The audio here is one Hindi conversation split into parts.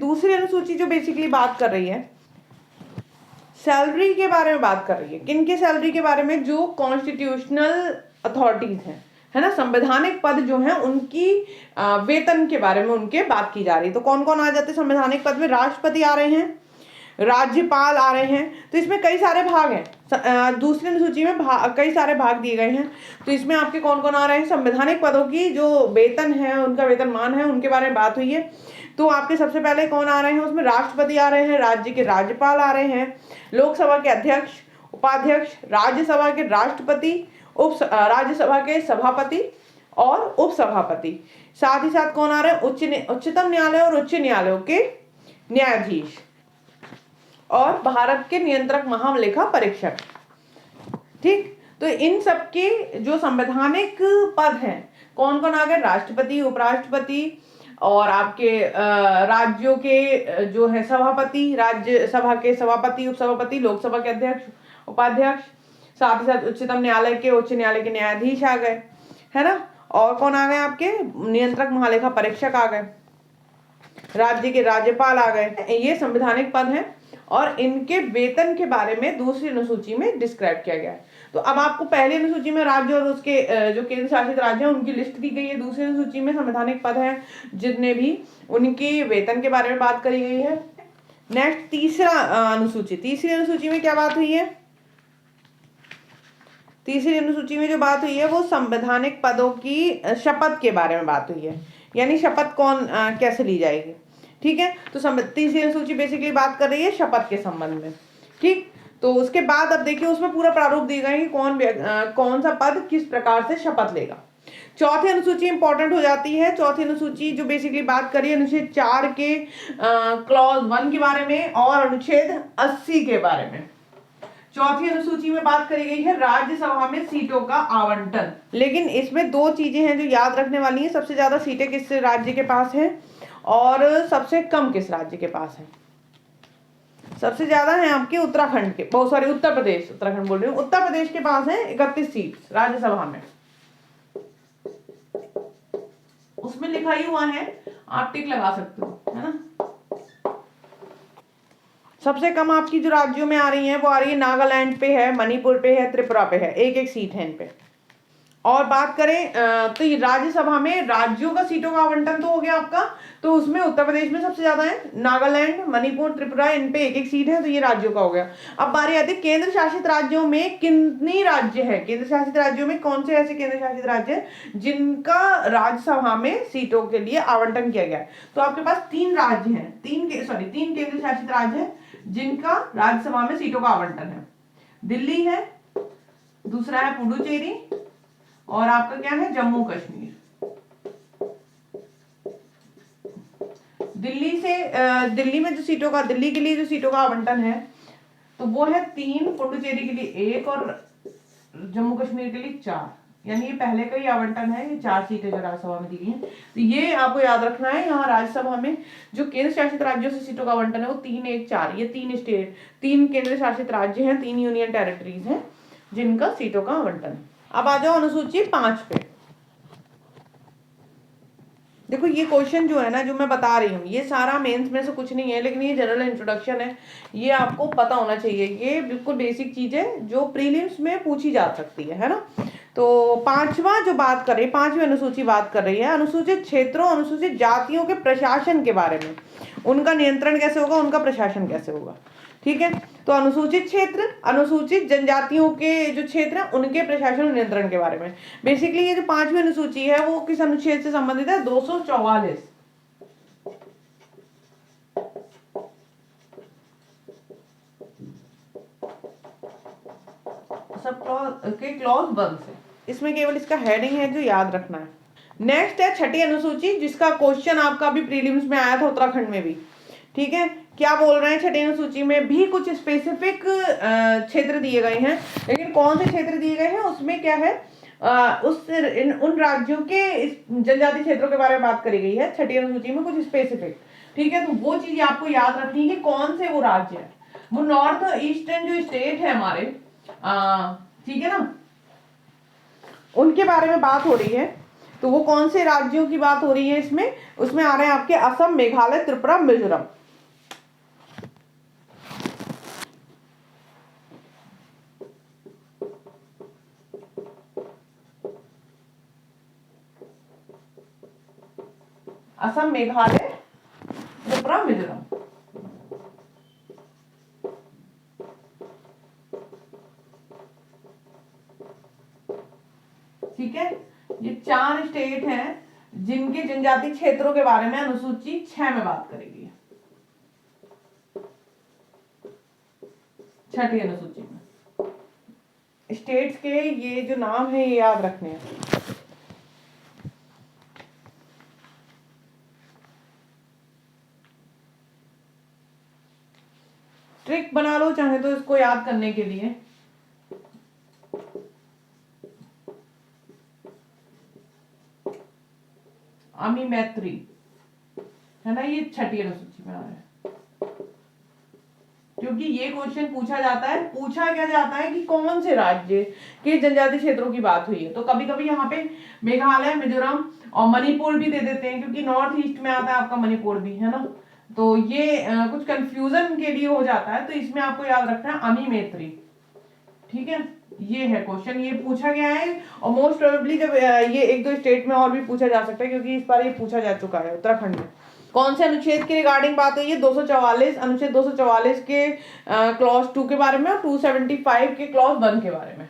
दूसरी अनुसूची जो बेसिकली बात कर रही है सैलरी के बारे में बात कर रही है। किन के सैलरी के बारे में? जो कॉन्स्टिट्यूशनल अथॉरिटीज हैं, है ना, संवैधानिक पद जो हैं उनकी वेतन के बारे में उनके बात की जा रही है। तो कौन कौन आ जाते हैं संवैधानिक पद में? राष्ट्रपति आ रहे हैं, राज्यपाल आ रहे हैं। तो इसमें कई सारे भाग हैं, दूसरी अनुसूची में कई सारे भाग दिए गए हैं। तो इसमें आपके कौन कौन आ रहे हैं? संवैधानिक पदों की जो वेतन है, उनका वेतनमान है, उनके बारे में बात हुई है। तो आपके सबसे पहले कौन आ रहे हैं उसमें? राष्ट्रपति आ रहे हैं, राज्य के राज्यपाल आ रहे हैं, लोकसभा के अध्यक्ष, उपाध्यक्ष, राज्यसभा के राष्ट्रपति, राज्यसभा के सभापति और उपसभापति। साथ ही साथ कौन आ रहे हैं? उच्चतम न्यायालय और उच्च न्यायालयों के न्यायाधीश और भारत के नियंत्रक महालेखा परीक्षक। ठीक, तो इन सबके जो संवैधानिक पद हैं कौन कौन आ गए? राष्ट्रपति, उपराष्ट्रपति और आपके राज्यों के जो है सभापति, राज्यसभा के सभापति, उपसभापति, लोकसभा के अध्यक्ष, उपाध्यक्ष, साथ ही साथ उच्चतम न्यायालय के, उच्च न्यायालय के न्यायाधीश आ गए, है ना। और कौन आ गए? आपके नियंत्रक महालेखा परीक्षक आ गए, राज्य के राज्यपाल आ गए। ये संवैधानिक पद हैं और इनके वेतन के बारे में दूसरी अनुसूची में डिस्क्राइब किया गया है। तो अब आपको पहली अनुसूची में राज्य और उसके जो केंद्र शासित राज्य हैं उनकी लिस्ट दी गई है। दूसरी अनुसूची में संवैधानिक पद हैं जितने भी, उनके वेतन के बारे में बात करी गई है। नेक्स्ट तीसरी अनुसूची में क्या बात हुई है? तीसरी अनुसूची में जो बात हुई है वो संवैधानिक पदों की शपथ के बारे में बात हुई है, यानी शपथ कौन कैसे ली जाएगी। ठीक है, तो तीसरी अनुसूची बेसिकली बात कर रही है शपथ के संबंध में। ठीक, तो उसके बाद अब देखिए उसमें पूरा प्रारूप दिया गया है कि कौन सा पद किस प्रकार से शपथ लेगा। चौथी अनुसूची इंपॉर्टेंट हो जाती है। चौथी अनुसूची जो बेसिकली बात करी है अनुच्छेद 4 के क्लॉज 1 के बारे में और अनुच्छेद 80 के बारे में। चौथी अनुसूची में बात करी गई है राज्यसभा में सीटों का आवंटन। लेकिन इसमें दो चीजें हैं जो याद रखने वाली हैं। सबसे ज्यादा सीटें किस राज्य के पास है और सबसे कम किस राज्य के पास है? सबसे ज्यादा है आपके उत्तराखंड के, बहुत सारे उत्तराखंड बोल रही हूँ, उत्तर प्रदेश के पास है 31 सीट राज्यसभा में। उसमें लिखा ही हुआ है, आप टिक लगा सकते हो, है ना। सबसे कम आपकी जो राज्यों में आ रही है वो आ रही है नागालैंड पे है, मणिपुर पे है, त्रिपुरा पे है, एक एक सीट है इन पे। और बात करें तो ये राज्यसभा में राज्यों का सीटों का आवंटन तो हो गया आपका, तो उसमें उत्तर प्रदेश में सबसे ज्यादा है, नागालैंड, मणिपुर, त्रिपुरा, इन पे एक एक सीट है, तो ये राज्यों का हो गया। अब बारी आती है केंद्र शासित राज्यों में कितनी राज्य है। केंद्र शासित राज्यों में कौन से ऐसे केंद्र शासित राज्य है जिनका राज्यसभा में सीटों के लिए आवंटन किया गया है? तो आपके पास 3 राज्य हैं, 3 केंद्र शासित राज्य है जिनका राज्यसभा में सीटों का आवंटन है। दिल्ली है, दूसरा है पुडुचेरी और आपका क्या है? जम्मू कश्मीर। दिल्ली में जो सीटों का, दिल्ली के लिए जो सीटों का आवंटन है तो वो है 3, पुडुचेरी के लिए 1 और जम्मू कश्मीर के लिए 4, यानी ये पहले का ही आवंटन है। ये 4 सीटें जो राज्यसभा में दी गई हैं। तो ये आपको याद रखना है, यहाँ राज्यसभा में जो केंद्र शासित राज्यों से सीटों का आवंटन है वो 3, 1, 4, ये 3 केंद्र शासित राज्य हैं, 3 यूनियन टेरिटरीज हैं जिनका सीटों का आवंटन है। अब आ जाओ अनुसूची 5 पे। देखो ये क्वेश्चन जो है ना, जो मैं बता रही हूँ, ये सारा मेंस में से कुछ नहीं है, लेकिन ये जनरल इंट्रोडक्शन है, ये आपको पता होना चाहिए। ये बिल्कुल बेसिक चीज है जो प्रीलिम्स में पूछी जा सकती है ना। तो पांचवी अनुसूची बात कर रही है अनुसूचित क्षेत्रों, अनुसूचित जातियों के प्रशासन के बारे में। उनका नियंत्रण कैसे होगा, उनका प्रशासन कैसे होगा। ठीक है, तो अनुसूचित क्षेत्र, अनुसूचित जनजातियों के जो क्षेत्र हैं उनके प्रशासन और नियंत्रण के बारे में। बेसिकली ये जो 5वीं अनुसूची है वो किस अनुच्छेद से संबंधित है? 244 सब क्लॉज 1 से। इसमें केवल इसका हेडिंग है जो याद रखना है। नेक्स्ट है 6ठी अनुसूची, जिसका क्वेश्चन आपका भी प्रीलिम्स में आया था उत्तराखंड में भी। ठीक है, क्या बोल रहे हैं? 6ठी अनुसूची में भी कुछ स्पेसिफिक क्षेत्र दिए गए हैं, लेकिन कौन से क्षेत्र दिए गए हैं उसमें क्या है, उन राज्यों के जनजाति क्षेत्रों के बारे में बात करी गई है 6ठी अनुसूची में, कुछ स्पेसिफिक। ठीक है, तो वो चीज आपको याद रखनी है कि कौन से वो राज्य है। वो नॉर्थ ईस्टर्न जो स्टेट है हमारे, ठीक है ना, उनके बारे में बात हो रही है। तो वो कौन से राज्यों की बात हो रही है इसमें? उसमें आ रहे हैं आपके असम, मेघालय, त्रिपुरा, मिजोरम। असम, मेघालय, त्रिपुरा, मिजोरम। ठीक है, ये 4 स्टेट हैं जिनके जनजाति क्षेत्रों के बारे में अनुसूची 6 में बात करेगी, छठी अनुसूची में। स्टेट्स के ये जो नाम है ये याद रखने हैं। ट्रिक बना लो चाहे तो इसको याद करने के लिए। अमी मैत्री है ना, ये छठी अनुसूची में आ रहा है, क्योंकि ये क्वेश्चन पूछा जाता है, पूछा क्या जाता है कि कौन से राज्य के जनजाति क्षेत्रों की बात हुई है। तो कभी कभी यहाँ पे मेघालय, मिजोरम और मणिपुर भी दे देते हैं, क्योंकि नॉर्थ ईस्ट में आता है आपका मणिपुर भी, है ना। तो ये कुछ कंफ्यूजन के लिए हो जाता है, तो इसमें आपको याद रखना है अमी मैत्री। ठीक है, ये है क्वेश्चन, ये पूछा गया है। और मोस्ट प्रोबेबली जब ये 1-2 स्टेट में और भी पूछा जा सकता है, क्योंकि इस बार ये पूछा जा चुका है उत्तराखंड में। कौन से अनुच्छेद के रिगार्डिंग बात हुई है? 244, अनुच्छेद 244 के क्लॉज 2 के बारे में और 275 के क्लॉज 1 के बारे में।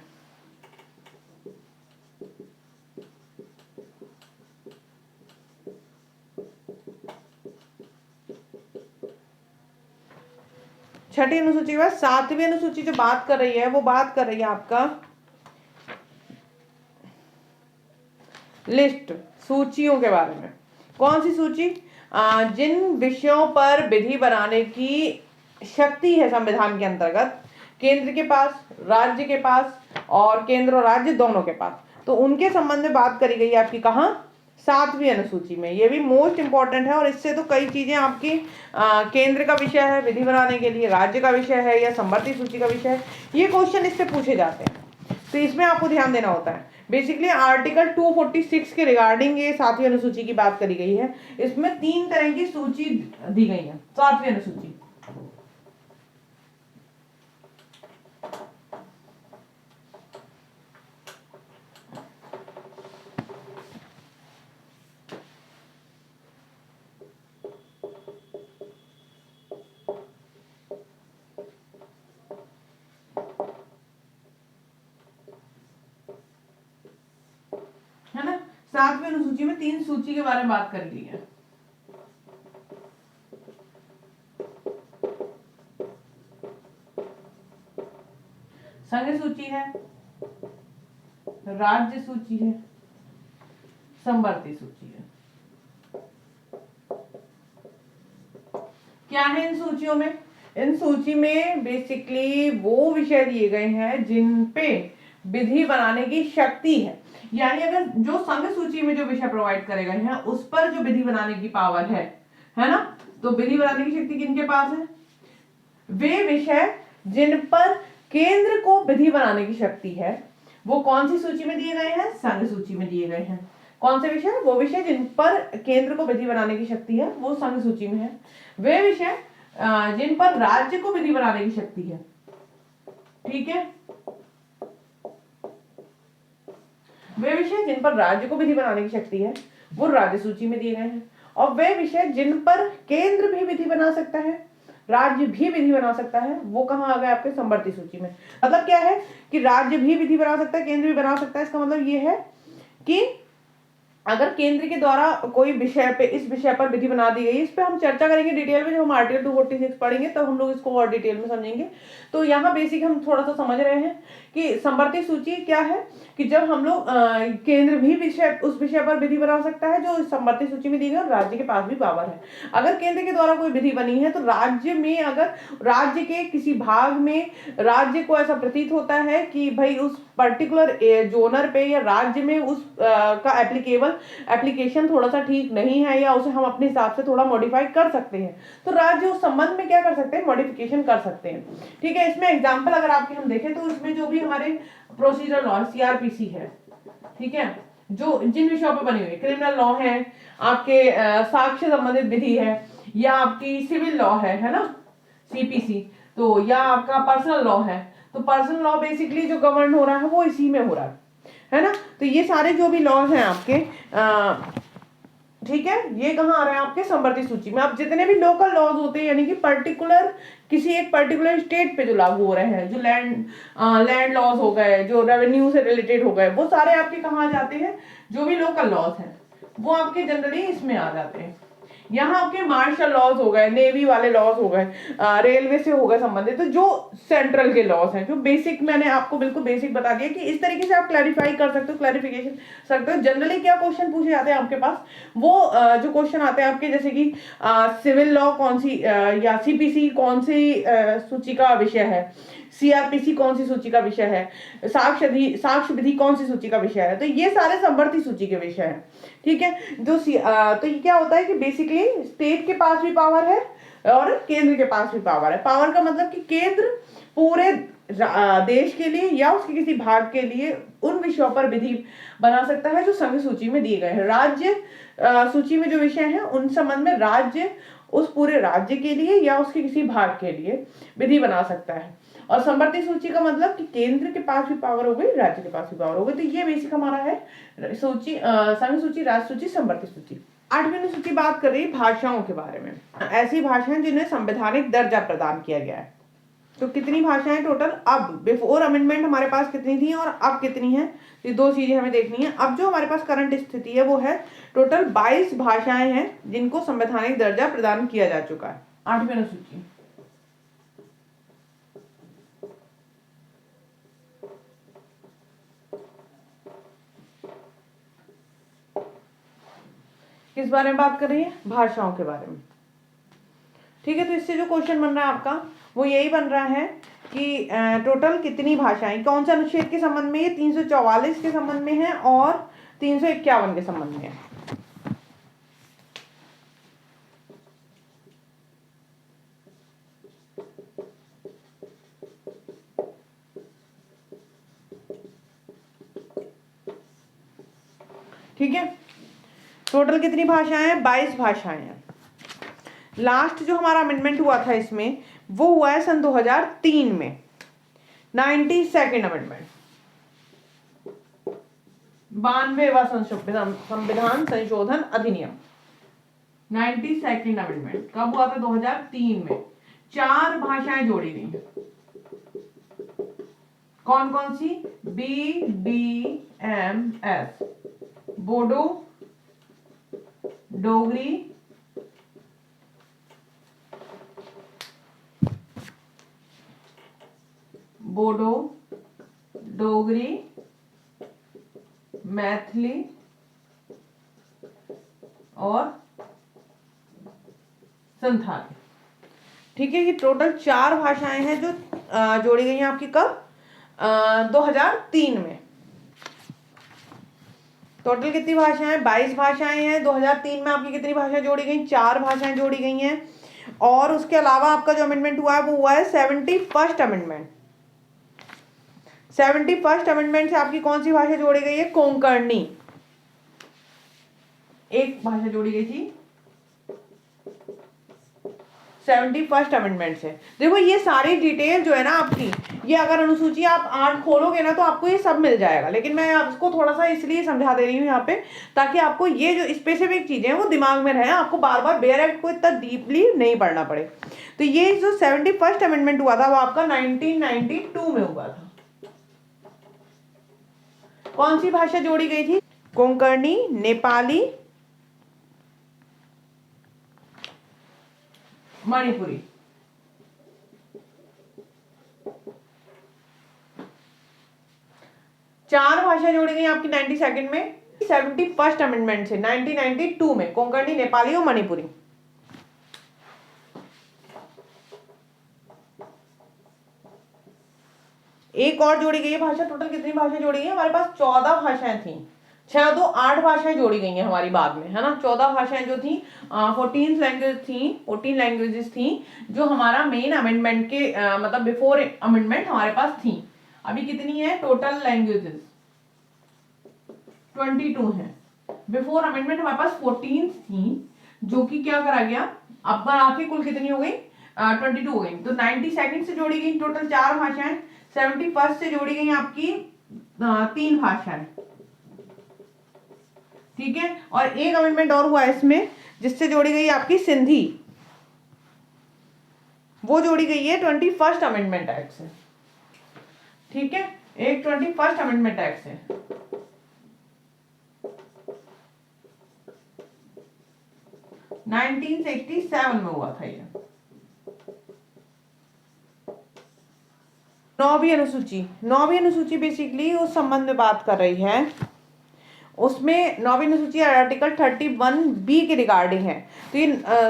छठी अनुसूची के बाद 7वीं अनुसूची जो बात कर रही है वो बात कर रही है आपका लिस्ट, सूचियों के बारे में। कौन सी सूची? जिन विषयों पर विधि बनाने की शक्ति है संविधान के अंतर्गत केंद्र के पास, राज्य के पास और केंद्र और राज्य दोनों के पास, तो उनके संबंध में बात करी गई है आपकी कहाँ? 7वीं अनुसूची में। ये भी मोस्ट इंपॉर्टेंट है, और इससे तो कई चीजें आपकी केंद्र का विषय है विधि बनाने के लिए, राज्य का विषय है या संवर्ती सूची का विषय है, ये क्वेश्चन इससे पूछे जाते हैं। तो इसमें आपको ध्यान देना होता है। बेसिकली आर्टिकल 246 के रिगार्डिंग ये 7वीं अनुसूची की बात करी गई है। इसमें 3 तरह की सूची दी गई है 7वीं अनुसूची। है ना, 7वीं अनुसूची में 3 सूची के बारे में बात कर ली है। संघ सूची है, राज्य सूची है, संवर्ती सूची है। क्या है इन सूचियों में? इन सूची में बेसिकली वो विषय दिए गए हैं जिन पे विधि बनाने की शक्ति है, यानी अगर जो संघ सूची में जो विषय प्रोवाइड करे गए हैं उस पर जो विधि बनाने की पावर है ना, तो विधि बनाने की शक्ति किनके पास है? वे विषय जिन पर केंद्र को विधि बनाने की शक्ति है वो कौन सी सूची में दिए गए हैं? संघ सूची में दिए गए हैं। कौन से विषय? वो विषय जिन पर केंद्र को विधि बनाने की शक्ति है वो संघ सूची में है। वे विषय जिन पर राज्य को विधि बनाने की शक्ति है, ठीक है, वे विषय जिन पर राज्य को विधि बनाने की शक्ति है वो राज्य सूची में दिए गए हैं। और वे विषय जिन पर केंद्र भी विधि बना सकता है, राज्य भी विधि बना सकता है, वो कहाँ आ गए? आपके संवर्ती सूची में। मतलब क्या है कि राज्य भी विधि बना सकता है, केंद्र भी बना सकता है। इसका मतलब ये है कि अगर केंद्र के द्वारा कोई विषय पे, इस विषय पर विधि बना दी गई, इस पे हम चर्चा करेंगे डिटेल में जब हम आर्टिकल 246 पढ़ेंगे, तब हम लोग इसको और डिटेल में समझेंगे। तो यहाँ बेसिक हम थोड़ा सा समझ रहे हैं कि संवर्ती सूची क्या है, कि जब हम लोग केंद्र भी विषय उस विषय पर विधि बना सकता है जो संवर्ती सूची में दी गई, और राज्य के पास भी पावर है। अगर केंद्र के द्वारा कोई विधि बनी है तो राज्य में, अगर राज्य के किसी भाग में राज्य को ऐसा प्रतीत होता है कि भाई उस पर्टिकुलर जोनर पे या राज्य में उस का एप्लीकेशन थोड़ा सा ठीक नहीं है, या उसे हम अपने हिसाब से थोड़ा मॉडिफाई कर सकते हैं, तो राज्य उस संबंध में क्या कर सकते हैं? मॉडिफिकेशन कर सकते हैं। ठीक है, इसमें एग्जांपल अगर आपके हम देखें तो इसमें जो भी हमारे प्रोसीजर लॉ CRPC है, ठीक है, जो जिन विषयों पर बनी हुई है, क्रिमिनल लॉ है, आपके साक्ष्य संबंधित विधि है, या आपकी सिविल लॉ है ना, सीपीसी, तो या आपका पर्सनल लॉ है, तो पर्सनल लॉ बेसिकली जो गवर्न हो रहा है वो इसी में हो रहा है ना। तो ये सारे जो भी लॉज हैं आपके ठीक है, ये कहाँ आ रहे हैं आपके समवर्ती सूची में। अब जितने भी लोकल लॉज होते हैं, यानी कि पर्टिकुलर किसी एक पर्टिकुलर स्टेट पे जो लागू हो रहे हैं, जो लैंड लॉज हो गए, जो रेवेन्यू से रिलेटेड हो गए, वो सारे आपके कहाँ आ जाते हैं, जो भी लोकल लॉज हैं वो आपके जनरली इसमें आ जाते हैं। यहाँ आपके मार्शल लॉज हो गए, नेवी वाले लॉज हो गए, रेलवे से हो गए संबंधित, तो जो सेंट्रल के लॉज हैं, जो बेसिक मैंने आपको बिल्कुल बेसिक बता दिया कि इस तरीके से आप क्लैरिफाई कर सकते हो, क्लैरिफिकेशन सकते हो। जनरली क्या क्वेश्चन पूछे जाते हैं आपके पास, वो जो क्वेश्चन आते हैं आपके, जैसे कि सिविल लॉ कौन सी या सीपीसी कौन सी सूची का विषय है, सीआरपीसी कौन सी सूची का विषय है, साक्ष्य विधि कौन सी सूची का विषय है, तो ये सारे समवर्ती सूची के विषय हैं। ठीक है, जो तो ये क्या होता है कि बेसिकली स्टेट के पास भी पावर है और केंद्र के पास भी पावर है। पावर का मतलब कि केंद्र पूरे देश के लिए या उसके किसी भाग के लिए उन विषयों पर विधि बना सकता है जो संघ सूची में दिए गए हैं। राज्य सूची में जो विषय हैं उन संबंध में राज्य उस पूरे राज्य के लिए या उसके किसी भाग के लिए विधि बना सकता है। और समवर्ती सूची का मतलब कि केंद्र के पास भी पावर हो गई, राज्य के पास भी पावर हो गई। तो ये बेसिक हमारा है सूची, संघ सूची, राज्य सूची, समवर्ती सूची। 8वीं अनुसूची बात कर रही है भाषाओं के बारे में। ऐसी भाषाएं जिन्हें संवैधानिक दर्जा प्रदान किया गया है। तो कितनी भाषाएं टोटल, अब बिफोर अमेंडमेंट हमारे पास कितनी थी और अब कितनी है, ये दो चीजें हमें देखनी है। अब जो हमारे पास करंट स्थिति है वो है टोटल 22 भाषाएं हैं जिनको संवैधानिक दर्जा प्रदान किया जा चुका है। 8वीं अनुसूची किस बारे में बात कर रही है, भाषाओं के बारे में। ठीक है, तो इससे जो क्वेश्चन बन रहा है आपका वो यही बन रहा है कि टोटल कितनी भाषाएं, कौन सा अनुच्छेद के संबंध में, ये 344 के संबंध में है और 351 के संबंध में है। ठीक है, टोटल कितनी भाषाएं हैं, 22 भाषाएं हैं। लास्ट जो हमारा अमेंडमेंट हुआ था इसमें वो हुआ है सन 2003 में, 92nd अमेंडमेंट, 92वां संविधान संशोधन अधिनियम, 92nd अमेंडमेंट कब हुआ था, 2003 में। 4 भाषाएं जोड़ी गई हैं, कौन कौन सी, BBMS, बोडो, डोगरी, बोडो, डोगरी, मैथिली और संथाली। ठीक है, ये टोटल 4 भाषाएं हैं जो जोड़ी गई हैं आपकी कब, 2003 में। टोटल कितनी भाषाएं, 22 भाषाएं हैं। 2003 में आपकी कितनी भाषाएं जोड़ी गई, 4 भाषाएं जोड़ी गई हैं। और उसके अलावा आपका जो अमेंडमेंट हुआ है वो हुआ है 71st अमेंडमेंट। 71st अमेंडमेंट से आपकी कौन सी भाषा जोड़ी गई है, कोंकणी, एक भाषा जोड़ी गई थी 71st अमेंडमेंट से। देखो ये सारी डिटेल जो है ना आपकी, ये अगर अनुसूची आप 8 खोलोगे ना तो आपको ये सब मिल जाएगा, लेकिन मैं आपको थोड़ा सा इसलिए समझा दे रही हूँ यहाँ पे ताकि आपको ये जो स्पेसिफिक चीजें हैं वो दिमाग में रहे, आपको बार बार बेयर एक्ट को इतना डीपली नहीं पढ़ना पड़े। तो ये जो 71st अमेंडमेंट हुआ था वो आपका 1992 में हुआ था। कौन सी भाषा जोड़ी गई थी, कोंकणी, नेपाली, मणिपुरी। चार भाषा जोड़ी गई आपकी 92nd में, 71st अमेंडमेंट से 1992 में, कोंकणी, नेपाली और मणिपुरी। एक और जोड़ी गई है भाषा, टोटल कितनी भाषा जोड़ी गई, हमारे पास 14 भाषाएं थी, 6 2 8 भाषाएं जोड़ी गई हैं हमारी बाद में, है ना। 14 भाषाएं जो थी 14 लैंग्वेज थी, 14 लैंग्वेजेस थी जो हमारा मेन अमेंडमेंट के मतलब बिफोर अमेंडमेंट हमारे पास थी। अभी कितनी है टोटल लैंग्वेजेस, 22 है। बिफोर अमेंडमेंट हमारे पास 14 थी, जो कि क्या करा गया, अब बढ़ा के कुल कितनी हो गई, 22 हो गई। तो 92 से जोड़ी गई टोटल 4 भाषाएं, 71 से जोड़ी गई आपकी 3 भाषाएं, ठीक है। और एक अमेंडमेंट और हुआ इसमें जिससे जोड़ी गई आपकी सिंधी, वो जोड़ी गई है 21st अमेंडमेंट एक्ट से, ठीक है। एक 21st अमेंडमेंट एक्ट से 1967 में हुआ था ये। 9वीं अनुसूची, 9वीं अनुसूची बेसिकली उस संबंध में बात कर रही है, उसमें 9वीं अनुसूची आर्टिकल 31B के रिगार्डिंग है। तो ये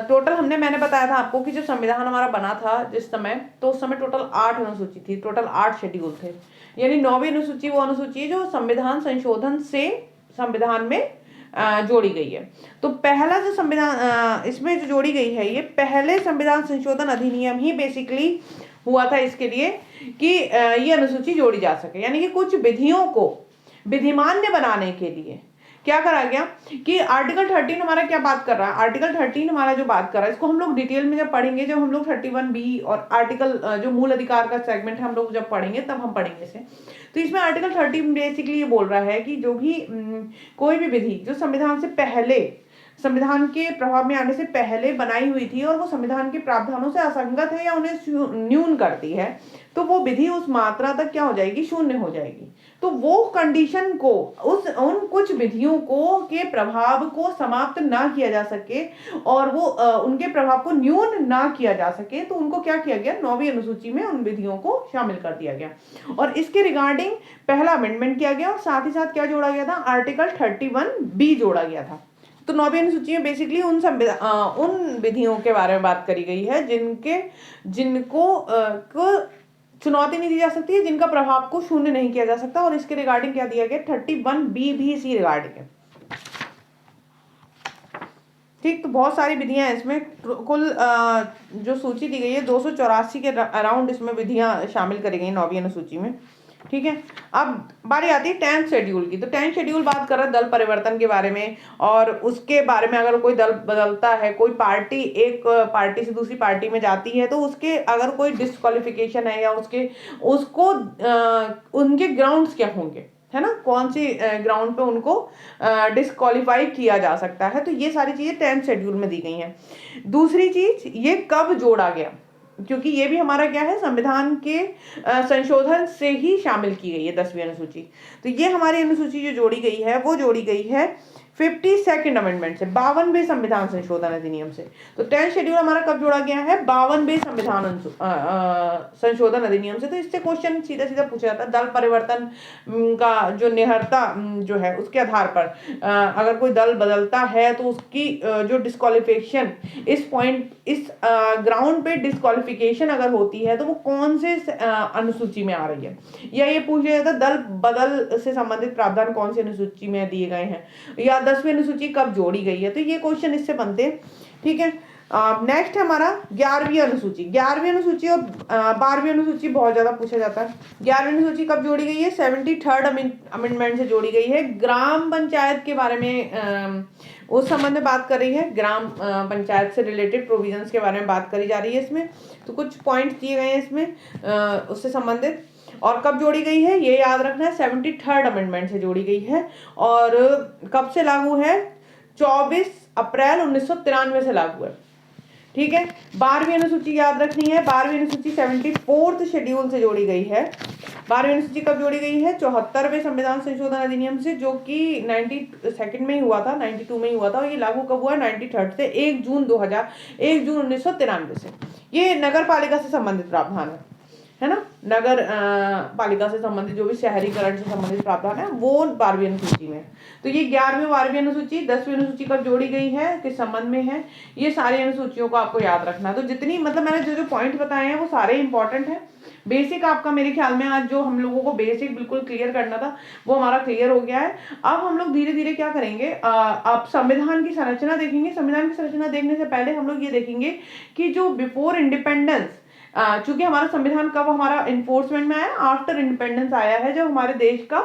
टोटल मैंने बताया था आपको कि जो संविधान हमारा बना था जिस समय, तो उस समय टोटल 8 अनुसूची थी, टोटल 8 शेड्यूल थे। यानी 9वीं अनुसूची वो अनुसूची है जो संविधान संशोधन से संविधान में जोड़ी गई है। तो पहला जो संविधान इसमें जो जोड़ी गई है, ये पहले संविधान संशोधन अधिनियम ही बेसिकली हुआ था इसके लिए कि ये अनुसूची जोड़ी जा सके। यानी कि कुछ विधियों को विधिमान्य बनाने के लिए क्या करा गया कि आर्टिकल 13 हमारा क्या बात कर रहा है, आर्टिकल 13 हमारा जो बात कर रहा है, इसको हम लोग डिटेल में जब पढ़ेंगे, जब हम लोग 31B और आर्टिकल जो मूल अधिकार का सेगमेंट हम लोग जब पढ़ेंगे तब हम पढ़ेंगे इसे। तो इसमें आर्टिकल 13 बेसिकली ये बोल रहा है कि जो भी कोई भी विधि जो संविधान से पहले, संविधान के प्रभाव में आने से पहले बनाई हुई थी और वो संविधान के प्रावधानों से असंगत है या उन्हें न्यून करती है, तो वो विधि उस मात्रा तक क्या हो जाएगी, शून्य हो जाएगी। तो वो कंडीशन को, उन कुछ विधियों को के प्रभाव को समाप्त ना किया जा सके और वो उनके प्रभाव को न्यून ना किया जा सके, तो उनको क्या किया गया, 9वीं अनुसूची में उन विधियों को शामिल कर दिया गया। और इसके रिगार्डिंग पहला अमेंडमेंट किया गया और साथ ही साथ क्या जोड़ा गया था, आर्टिकल 31B जोड़ा गया था। तो 9वीं अनुसूची में बेसिकली उन विधियों के बारे में बात करी गई है जिनको चुनौती नहीं दी जा सकती है, जिनका प्रभाव को शून्य नहीं किया जा सकता। और इसके रिगार्डिंग क्या दिया गया, 31B भी इसी रिगार्डिंग है, ठीक। तो बहुत सारी विधियां हैं इसमें, कुल जो सूची दी गई है 284 के अराउंड इसमें विधियां शामिल करी गई 9वीं अनुसूची में, ठीक है। अब बारी आती है 10th शेड्यूल की। तो 10th शेड्यूल बात कर रहा है दल परिवर्तन के बारे में, और उसके बारे में अगर कोई दल बदलता है, कोई पार्टी एक पार्टी से दूसरी पार्टी में जाती है, तो उसके अगर कोई डिस्क्वालिफिकेशन है या उसको उनके ग्राउंड्स क्या होंगे, है ना, कौन सी ग्राउंड पे उनको डिस्क्वालीफाई किया जा सकता है। तो ये सारी चीजें 10th शेड्यूल में दी गई हैं। दूसरी चीज, ये कब जोड़ा गया, क्योंकि ये भी हमारा क्या है, संविधान के संशोधन से ही शामिल की गई है 10वीं अनुसूची। तो ये हमारी अनुसूची जो जोड़ी गई है वो जोड़ी गई है 52nd अमेंडमेंट से, 52वें संविधान संशोधन अधिनियम से। तो 10th शेड्यूल हमारा कब जोड़ा गया है, 52वें संविधान संशोधन अधिनियम से। तो इससे क्वेश्चन सीधा सीधा पूछा जाता है, दल परिवर्तन का जो निहरता जो है उसके आधार पर अगर कोई दल बदलता है तो उसकी जो डिस्क्वालिफिकेशन इस ग्राउंड पे डिस्क्वालिफिकेशन अगर होती है तो वो कौन से अनुसूची में आ रही है, या ये पूछा जाता है दल बदल से संबंधित प्रावधान कौन सी अनुसूची में दिए गए हैं, या 10वीं अनुसूची कब जोड़ी गई है। तो ये क्वेश्चन इससे बनते हैं, ठीक है। नेक्स्ट है हमारा 11वीं अनुसूची। 11वीं अनुसूची और 12वीं अनुसूची बहुत ज्यादा पूछा जाता है। 11वीं अनुसूची कब जोड़ी गई है, 73rd अमेंडमेंट से जोड़ी गई है। ग्राम पंचायत के बारे में उस संबंध में बात कर रही है, ग्राम पंचायत से रिलेटेड प्रोविजंस के बारे में बात करी जा रही है इसमें। तो कुछ पॉइंट्स दिए गए हैं इसमें उससे संबंधित। और कब जोड़ी गई है ये याद रखना है, 73rd अमेंडमेंट से जोड़ी गई है। और कब से लागू है, 24 अप्रैल 1993 से लागू है, ठीक है। 12वीं अनुसूची याद रखनी है, 12वीं अनुसूची 74th शेड्यूल से जोड़ी गई है। 12वीं अनुसूची कब जोड़ी गई है, 74वें संविधान संशोधन अधिनियम से, जो कि 92 में ही हुआ था, 92 में ही हुआ था। और ये लागू कब हुआ, 93rd से, 1 जून 1993 से। ये नगर पालिका से संबंधित प्रावधान है ना, नगर पालिका से संबंधित जो भी शहरीकरण से संबंधित प्रावधान है वो 12वीं अनुसूची में। तो ये 11वीं 12वीं अनुसूची, 10वीं अनुसूची कब जोड़ी गई है, किस संबंध में है, ये सारी अनुसूचियों को आपको याद रखना है। तो जितनी मैंने जो पॉइंट बताए हैं वो सारे इंपॉर्टेंट है। बेसिक आपका मेरे ख्याल में आज जो हम लोगों को बेसिक बिल्कुल क्लियर करना था वो हमारा क्लियर हो गया है। अब हम लोग धीरे धीरे क्या करेंगे, आप संविधान की संरचना देखेंगे। संविधान की संरचना देखने से पहले हम लोग ये देखेंगे कि जो बिफोर इंडिपेंडेंस, चूंकि हमारा संविधान कब हमारा इन्फोर्समेंट में आया, आफ्टर इंडिपेंडेंस आया है, जब हमारे देश का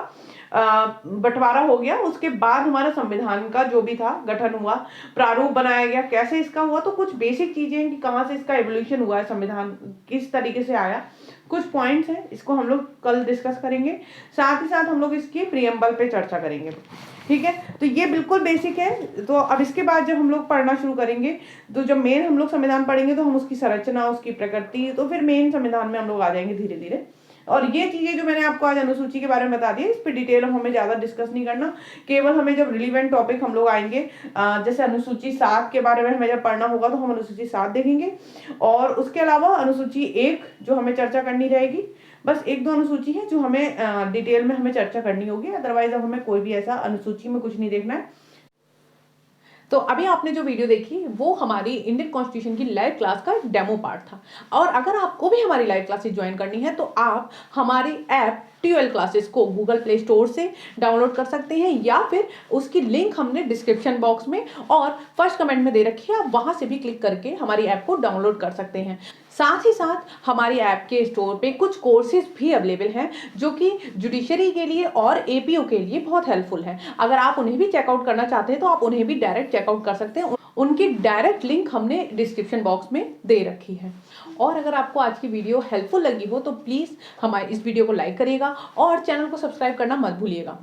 बंटवारा हो गया, उसके बाद हमारा संविधान का जो भी था गठन हुआ, प्रारूप बनाया गया, कैसे इसका हुआ, तो कुछ बेसिक चीजें हैं कि कहाँ से इसका एवोल्यूशन हुआ है, संविधान किस तरीके से आया, कुछ पॉइंट्स हैं, इसको हम लोग कल डिस्कस करेंगे। साथ ही साथ हम लोग इसकी प्रीएम्बल पे चर्चा करेंगे। ठीक है, तो ये बिल्कुल बेसिक है। तो अब इसके बाद जब हम लोग पढ़ना शुरू करेंगे, तो जब मेन हम लोग संविधान पढ़ेंगे तो हम उसकी संरचना, उसकी प्रकृति, तो फिर मेन संविधान में हम लोग आ जाएंगे धीरे धीरे। और ये चीजें जो मैंने आपको आज अनुसूची के बारे में बता दी, इस पर डिटेल हमें ज्यादा डिस्कस नहीं करना, केवल हमें जब रिलीवेंट टॉपिक हम लोग आएंगे, जैसे अनुसूची 7 के बारे में हमें जब पढ़ना होगा तो हम अनुसूची 7 देखेंगे। और उसके अलावा अनुसूची 1 जो हमें चर्चा करनी रहेगी, बस 1-2 अनुसूची है जो हमें डिटेल में हमें चर्चा करनी होगी, अदरवाइज अब हमें कोई भी ऐसा अनुसूची में कुछ नहीं देखना है। तो अभी आपने जो वीडियो देखी वो हमारी इंडियन कॉन्स्टिट्यूशन की लाइव क्लास का डेमो पार्ट था। और अगर आपको भी हमारी लाइव क्लासेस ज्वाइन करनी है तो आप हमारी ऐप ट्यूएल क्लासेस को गूगल प्ले स्टोर से डाउनलोड कर सकते हैं, या फिर उसकी लिंक हमने डिस्क्रिप्शन बॉक्स में और फर्स्ट कमेंट में दे रखी है, आप वहां से भी क्लिक करके हमारी ऐप को डाउनलोड कर सकते हैं। साथ ही साथ हमारी ऐप के स्टोर पे कुछ कोर्सेज भी अवेलेबल हैं जो कि जुडिशरी के लिए और एपीओ के लिए बहुत हेल्पफुल है। अगर आप उन्हें भी चेकआउट करना चाहते हैं तो आप उन्हें भी डायरेक्ट चेकआउट कर सकते हैं, उनकी डायरेक्ट लिंक हमने डिस्क्रिप्शन बॉक्स में दे रखी है। और अगर आपको आज की वीडियो हेल्पफुल लगी हो तो प्लीज़ हमारे इस वीडियो को लाइक करिएगा और चैनल को सब्सक्राइब करना मत भूलिएगा।